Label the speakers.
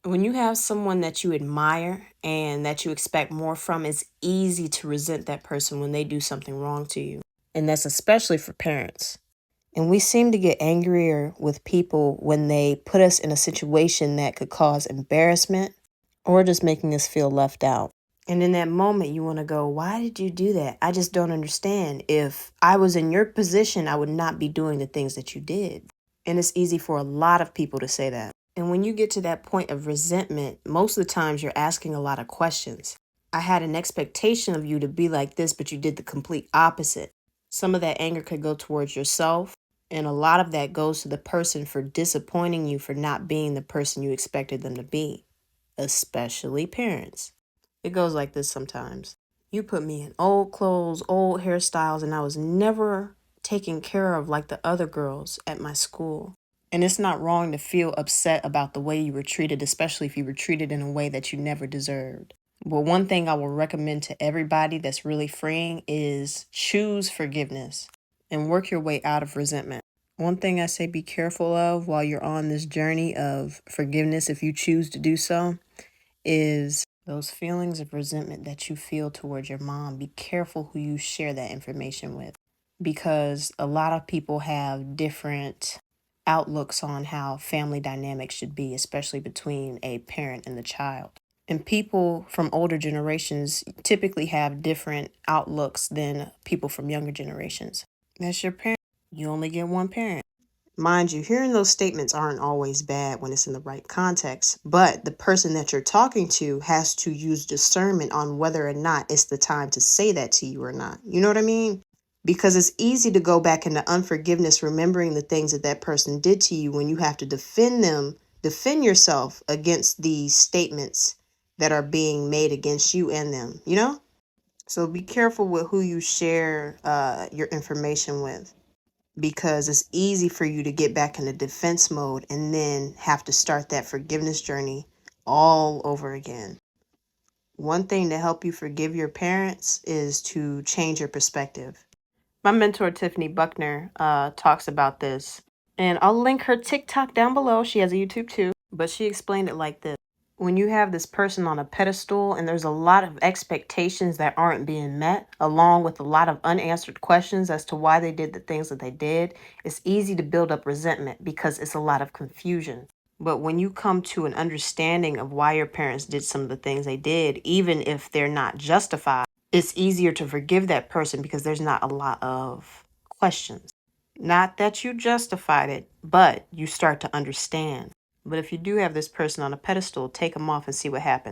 Speaker 1: When you have someone that you admire and that you expect more from, it's easy to resent that person when they do something wrong to you. And that's especially for parents. And we seem to get angrier with people when they put us in a situation that could cause embarrassment or just making us feel left out. And in that moment, you want to go, why did you do that? I just don't understand. If I was in your position, I would not be doing the things that you did. And it's easy for a lot of people to say that. And when you get to that point of resentment, most of the times you're asking a lot of questions. I had an expectation of you to be like this, but you did the complete opposite. Some of that anger could go towards yourself, and a lot of that goes to the person for disappointing you for not being the person you expected them to be, especially parents. It goes like this sometimes. You put me in old clothes, old hairstyles, and I was never taken care of like the other girls at my school. And it's not wrong to feel upset about the way you were treated, especially if you were treated in a way that you never deserved. But one thing I will recommend to everybody that's really freeing is choose forgiveness and work your way out of resentment. One thing I say be careful of while you're on this journey of forgiveness, if you choose to do so, is those feelings of resentment that you feel towards your mom. Be careful who you share that information with, because a lot of people have different outlooks on how family dynamics should be, especially between a parent and the child. And people from older generations typically have different outlooks than people from younger generations. That's your parent. You only get one parent. Mind you, hearing those statements aren't always bad when it's in the right context, but the person that you're talking to has to use discernment on whether or not it's the time to say that to you or not. You know what I mean? Because it's easy to go back into unforgiveness, remembering the things that that person did to you when you have to defend yourself against these statements that are being made against you and them, you know? So be careful with who you share your information with, because it's easy for you to get back into defense mode and then have to start that forgiveness journey all over again. One thing to help you forgive your parents is to change your perspective. My mentor, Tiffany Buckner, talks about this, and I'll link her TikTok down below. She has a YouTube too, but she explained it like this. When you have this person on a pedestal and there's a lot of expectations that aren't being met, along with a lot of unanswered questions as to why they did the things that they did, it's easy to build up resentment because it's a lot of confusion. But when you come to an understanding of why your parents did some of the things they did, even if they're not justified, it's easier to forgive that person because there's not a lot of questions. Not that you justified it, but you start to understand. But if you do have this person on a pedestal, take them off and see what happens.